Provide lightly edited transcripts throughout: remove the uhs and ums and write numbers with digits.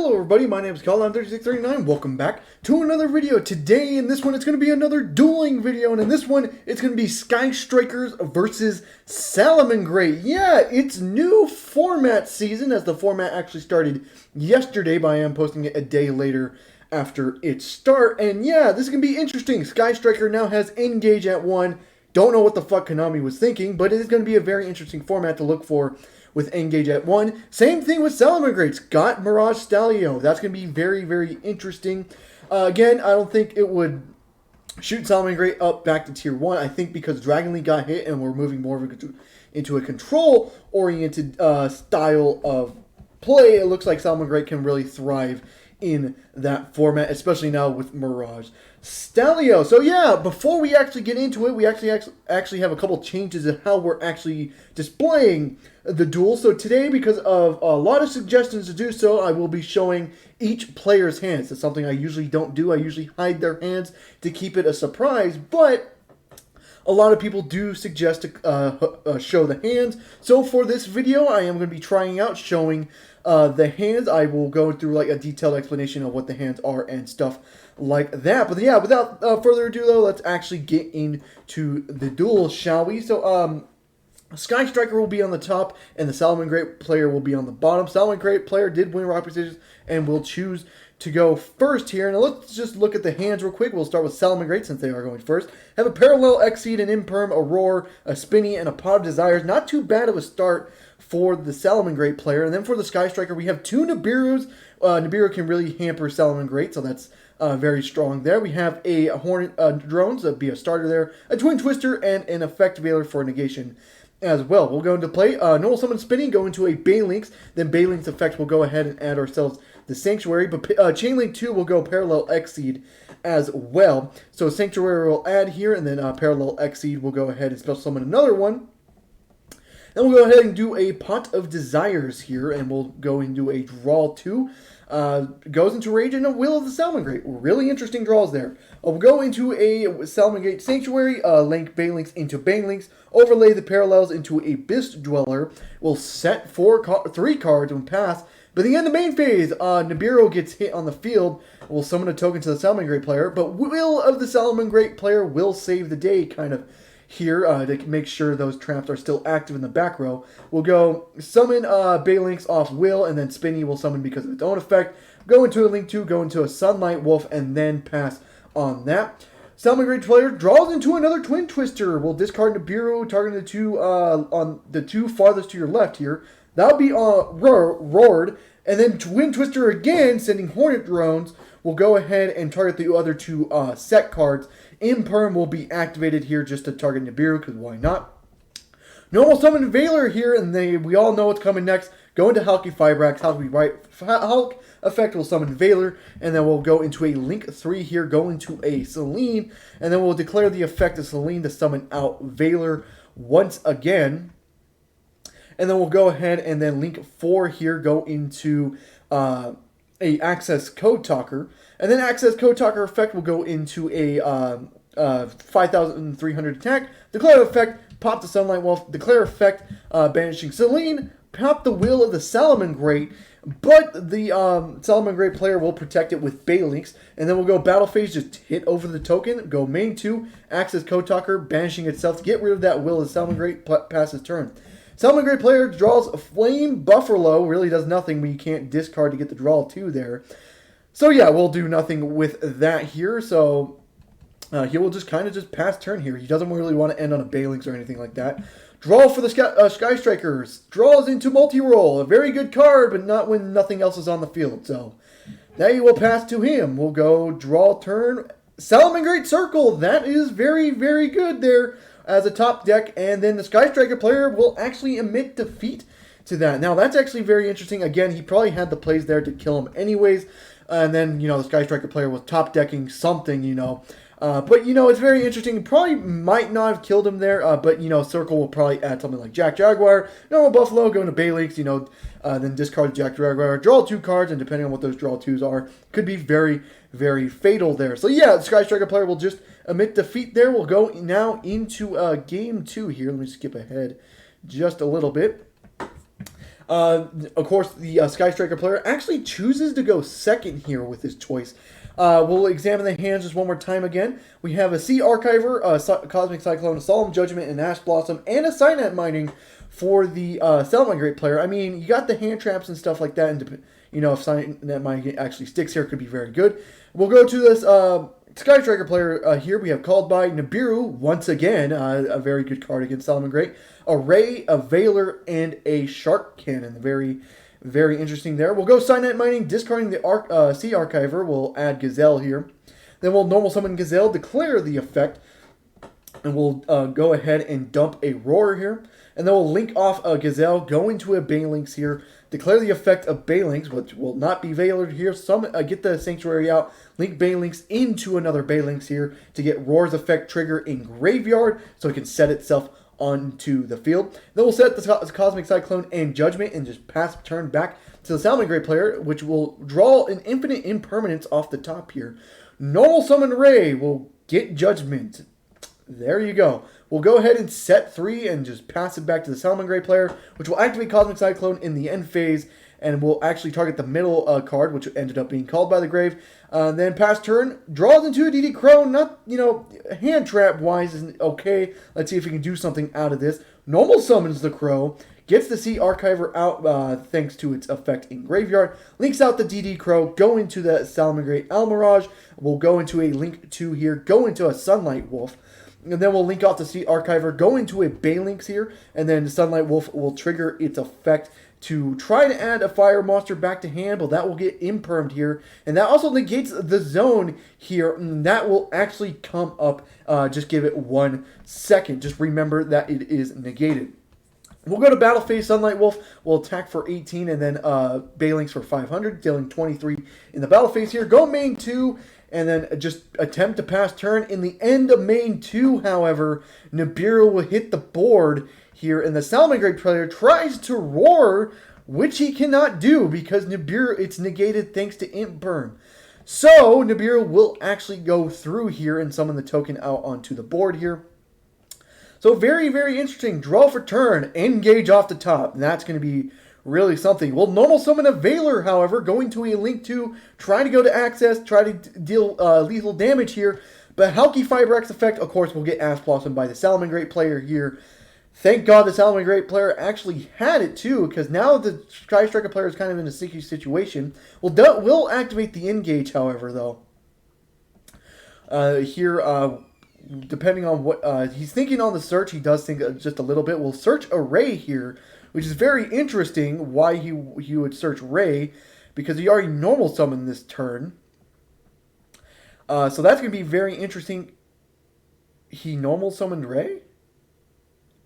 Hello everybody, my name is Colin, I'm 3639. Welcome back to another video. Today in this one it's going to be another dueling video, and in this one it's going to be Sky Strikers versus Salamangreat. Yeah, it's new format season, as the format actually started yesterday, but I am posting it a day later after its start. And yeah, this is going to be interesting. Sky Striker now has Engage at 1. Don't know what the fuck Konami was thinking, but it is going to be a very interesting format to look for with Engage at 1. Same thing with Salamangreat's got Mirage Stallion. That's going to be very, very interesting. Again, I don't think it would shoot Salamangreat up back to Tier 1. I think because Dragon League got hit and we're moving more into a control-oriented style of play, it looks like Salamangreat can really thrive in that format, especially now with Mirage Stallion. So yeah, before we actually get into it, we actually have a couple changes in how we're actually displaying the duel. So today, because of a lot of suggestions to do so, I will be showing each player's hands. That's something I usually don't do. I usually hide their hands to keep it a surprise, but a lot of people do suggest to show the hands. So for this video, I am going to be trying out showing the hands. I will go through like a detailed explanation of what the hands are and stuff like that. But yeah, without further ado though, let's actually get into the duel, shall we? So Sky Striker will be on the top, and the Salamangreat player will be on the bottom. Salamangreat player did win rock positions and will choose to go first here. Now let's just look at the hands real quick. We'll start with Salamangreat since they are going first. Have a Parallel, Exceed, an Imperm, a Roar, a Spinny, and a Pot of Desires. Not too bad of a start for the Salamangreat player. And then for the Sky Striker, we have two Nibirus. Nibiru can really hamper Salamangreat, so that's very strong there. We have a Hornet Drones, that'd be a starter there, a Twin Twister, and an Effect Veiler for negation as well. We'll go into play. Normal Summon Spinning, go into a Banlist. Then Banlist effect will go ahead and add ourselves the Sanctuary. But Chainlink 2 will go Parallel Exceed as well. So Sanctuary will add here, and then Parallel Exceed will go ahead and special summon another one. Then we'll go ahead and do a Pot of Desires here, and we'll go and do a Draw 2. Goes into Rage and a Will of the Salamangreat. Really interesting draws there. We'll go into a Salamangreat Sanctuary, link Banlinks into Banlinks, overlay the parallels into Abyss Dweller. We'll set 3 cards when pass. But at the end of the main phase, Nibiru gets hit on the field. We'll summon a token to the Salamangreat player, but Will of the Salamangreat player will save the day, kind of here, to make sure those traps are still active in the back row. We'll go summon Banlinks off Will, and then Spinny will summon because of its own effect. Go into a Link 2, go into a Sunlight Wolf, and then pass on that. Salamangreat player draws into another Twin Twister. We'll discard Nibiru, targeting the two on the two farthest to your left here. That'll be roared, and then Twin Twister again, sending Hornet Drones. We'll go ahead and target the other two set cards. Imperm will be activated here just to target Nibiru, because why not? Normal Summon Veiler here, and we all know what's coming next. Go into Hulky Fibrax. Hulk effect will summon Veiler, and then we'll go into a Link 3 here, go into a Selene, and then we'll declare the effect of Selene to summon out Veiler once again. And then we'll go ahead and then Link 4 here, go into a Access Code Talker. And then Access Code Talker effect will go into a 5,300 attack. Declare effect, pop the Sunlight Wolf. Declare effect, banishing Selene. Pop the Will of the Salamangreat. But the Salamangreat player will protect it with Banlinks. And then we'll go Battle Phase, just hit over the token. Go main 2, Access Code Talker, banishing itself to get rid of that Will of the Salamangreat, pass his turn. Salamangreat player draws a Flame Buffalo. Really does nothing when you can't discard to get the draw 2 there. So yeah, we'll do nothing with that here. So he will just kind of just pass turn here. He doesn't really want to end on a Banlinks or anything like that. Draw for the Sky Strikers. Draws into multi-roll. A very good card, but not when nothing else is on the field. So now you will pass to him. We'll go draw turn. Salamangreat Circle. That is very, very good there as a top deck. And then the Sky Striker player will actually emit defeat to that. Now that's actually very interesting. Again, he probably had the plays there to kill him anyways. And then, the Sky Striker player was top decking something, But, it's very interesting. Probably might not have killed him there, but, Circle will probably add something like Jack Jaguar, Normal Buffalo, go into Banlinks, then discard Jack Jaguar, draw 2 cards, and depending on what those draw 2s are, could be very, very fatal there. So, yeah, the Sky Striker player will just emit defeat there. We'll go now into Game 2 here. Let me skip ahead just a little bit. Of course, the Sky Striker player actually chooses to go second here with his choice. We'll examine the hands just one more time again. We have a Sea Archiver, a Cosmic Cyclone, a Solemn Judgment, an Ash Blossom, and a Signet Mining for the Salamangreat player. I mean, you got the hand traps and stuff like that, and you know, if Signet Mining actually sticks here, it could be very good. We'll go to this Sky Striker player here. We have called by Nibiru, once again, a very good card against Salamangreat. A Ray, a Veiler, and a Shark Cannon. Very, very interesting there. We'll go Signet Mining, discarding the Sea Archiver. We'll add Gazelle here. Then we'll normal summon Gazelle, declare the effect, and we'll go ahead and dump a Roar here. And then we'll link off a Gazelle, go into a Banlist here, declare the effect of Banlist, which will not be Veiler here. Get the Sanctuary out, link Banlist into another Banlist here to get Roar's effect trigger in Graveyard so it can set itself onto the field. Then we'll set the Cosmic Cyclone and Judgment and just pass turn back to the Salamangreat player, which will draw an infinite impermanence off the top here. Normal Summon Ray will get Judgment. There you go. We'll go ahead and set 3 and just pass it back to the Salamangreat player, which will activate Cosmic Cyclone in the end phase, and will actually target the middle card, which ended up being called by the grave. Then pass turn, draws into a DD Crow. Not, you know, hand trap wise isn't okay. Let's see if we can do something out of this. Normal summons the Crow, gets the Sea Archiver out thanks to its effect in Graveyard, links out the DD Crow, go into the Salamangreat Almirage. We'll go into a Link 2 here, go into a Sunlight Wolf. And then we'll link off the Sea Archiver, go into a Banlist here, and then the Sunlight Wolf will trigger its effect to try to add a fire monster back to hand, but that will get impermed here. And that also negates the zone here, and that will actually come up. Just give it 1 second. Just remember that it is negated. We'll go to Battle Phase. Sunlight Wolf will attack for 18, and then Banlist for 500, dealing 23 in the Battle Phase here. Go main 2. And then just attempt to pass turn. In the end of main 2, however, Nibiru will hit the board here. And the Salamangreat player tries to Roar, which he cannot do because Nibiru, it's negated thanks to Imperm. So Nibiru will actually go through here and summon the token out onto the board here. So very, very interesting. Draw for turn. Engage off the top. And that's going to be really something. We'll normal summon a Veiler, however, going to a Link 2, trying to go to access, try to deal lethal damage here. But Halki Fibrax effect, of course, will get Ash Blossom by the Salamangreat player here. Thank God the Salamangreat player actually had it too, because now the Sky Striker player is kind of in a sticky situation. We'll activate the Engage, however, though. Depending on what he's thinking on the search, he does think just a little bit. We'll search Array here, which is very interesting why he would search Ray, because he already normal summoned this turn. So that's going to be very interesting. He normal summoned Ray?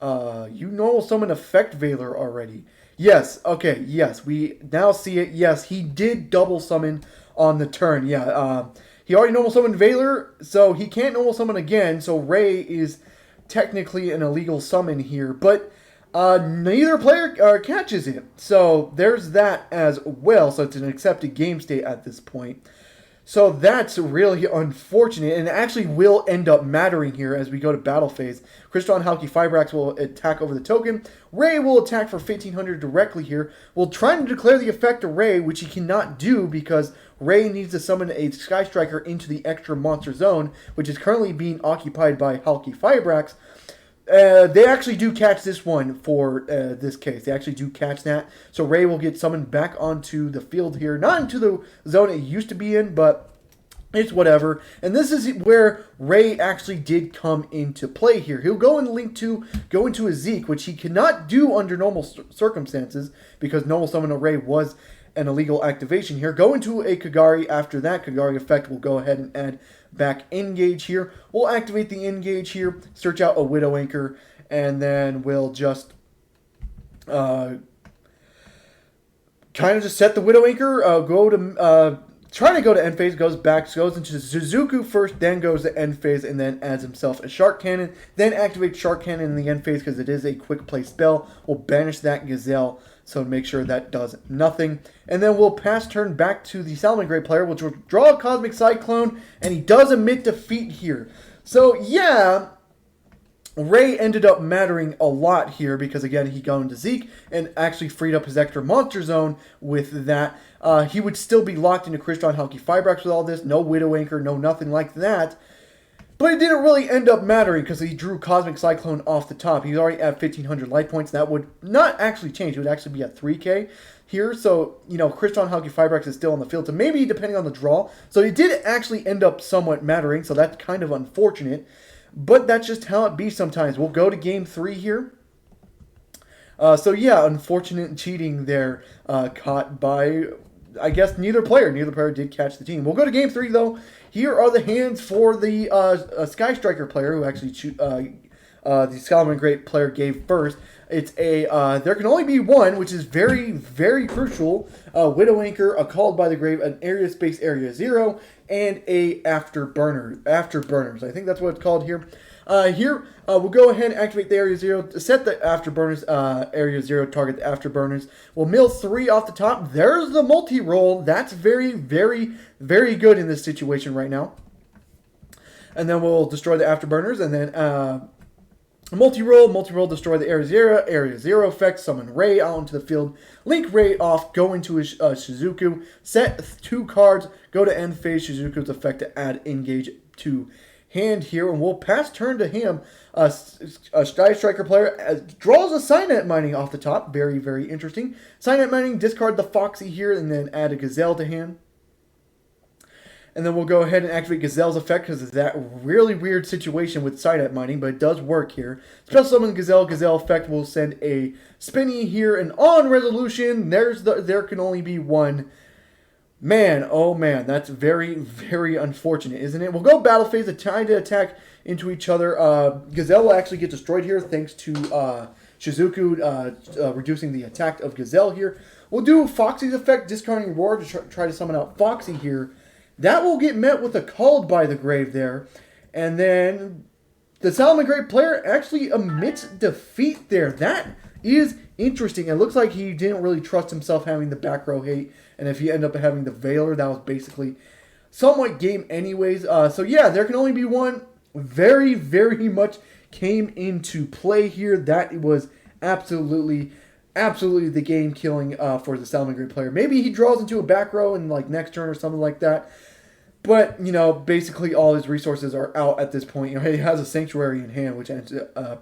You normal summoned Effect Veiler already. Yes, okay, yes, we now see it. Yes, he did double summon on the turn. Yeah, he already normal summoned Veiler, so he can't normal summon again, so Ray is technically an illegal summon here, but neither player catches it. So there's that as well. So it's an accepted game state at this point. So that's really unfortunate, and it actually will end up mattering here as we go to battle phase. Crystal Halki Fibrax will attack over the token. Ray will attack for 1500 directly here. We'll try to declare the effect of Ray, which he cannot do because Ray needs to summon a Sky Striker into the extra monster zone, which is currently being occupied by Halki Fibrax. They actually do catch this one for this case. They actually do catch that. So Ray will get summoned back onto the field here. Not into the zone it used to be in, but it's whatever. And this is where Ray actually did come into play here. He'll go and go into a Zeke, which he cannot do under normal circumstances because normal summon a Ray was an illegal activation here. Go into a Kagari. After that Kagari effect, we'll go ahead and add back Engage here. We'll activate the Engage here, search out a Widow Anchor, and then we'll just kind of just set the Widow Anchor, trying to go to end phase, goes into Suzuku first, then goes to end phase, and then adds himself a Shark Cannon, then activates Shark Cannon in the end phase because it is a quick play spell. We'll banish that Gazelle, so make sure that does nothing. And then we'll pass turn back to the Salamangreat player, which will draw a Cosmic Cyclone, and he does admit defeat here. So yeah, Ray ended up mattering a lot here because, again, he got into Zeke and actually freed up his extra monster zone with that. He would still be locked into Crystron Halki Fibrax with all this. No Widow Anchor, no nothing like that. But it didn't really end up mattering because he drew Cosmic Cyclone off the top. He was already at 1,500 life points. That would not actually change. It would actually be at 3K here. So, Crystron Halki Fibrax is still on the field. So maybe depending on the draw. So it did actually end up somewhat mattering. So that's kind of unfortunate. But that's just how it be sometimes. We'll go to game 3 here. So yeah, unfortunate cheating there caught by, I guess, neither player. Neither player did catch the team. We'll go to game 3 though. Here are the hands for the Sky Striker player who actually the Salamangreat player gave first. It's a there can only be one, which is very, very crucial. Widow Anchor, a Called by the Grave, an Area Space Area 0, and a Afterburners. I think that's what it's called here. We'll go ahead and activate the Area 0, set the Afterburners, Area 0, target the Afterburners. We'll mill 3 off the top. There's the multi-roll. That's very, very, very good in this situation right now. And then we'll destroy the Afterburners, and then multi-roll, destroy the Area 0 effect, summon Ray out into the field, link Ray off, go into his Shizuku, set 2 cards, go to end phase Shizuku's effect to add engage to hand here, and we'll pass turn to him. A Sky Striker player draws a Cynet Mining off the top. Very, very interesting. Cynet Mining, discard the Foxy here, and then add a Gazelle to hand. And then we'll go ahead and activate Gazelle's effect because of that really weird situation with Cynet Mining, but it does work here. Special summon Gazelle. Gazelle effect will send a Spinny here, and on resolution, there can only be one. Man, oh man, that's very, very unfortunate, isn't it? We'll go battle phase, trying to attack into each other. Gazelle will actually get destroyed here thanks to Shizuku reducing the attack of Gazelle here. We'll do Foxy's effect, discarding Roar to try to summon out Foxy here. That will get met with a Called by the Grave there. And then the Salamangreat player actually admits defeat there. That is interesting. It looks like he didn't really trust himself having the back row hate. And if he ended up having the Veiler, that was basically somewhat game anyways. So yeah, there can only be one. Very, very much came into play here. That was absolutely the game killing for the Salamangreat player. Maybe he draws into a back row in like next turn or something like that. But, basically all his resources are out at this point. He has a Sanctuary in hand, which adds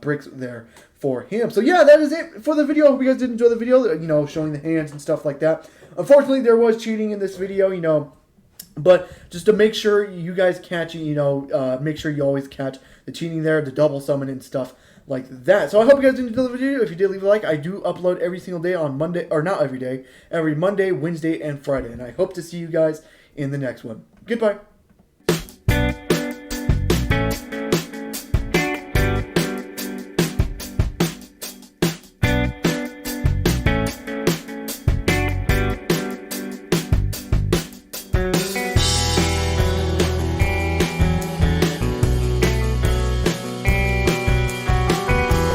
bricks there for him. So, yeah, that is it for the video. I hope you guys did enjoy the video, showing the hands and stuff like that. Unfortunately, there was cheating in this video, but just to make sure you guys catch it, make sure you always catch the cheating there, the double summon and stuff like that. So I hope you guys enjoyed the video. If you did, leave a like. I do upload every single day on Monday, or not every day, every Monday, Wednesday, and Friday. And I hope to see you guys in the next one. Goodbye.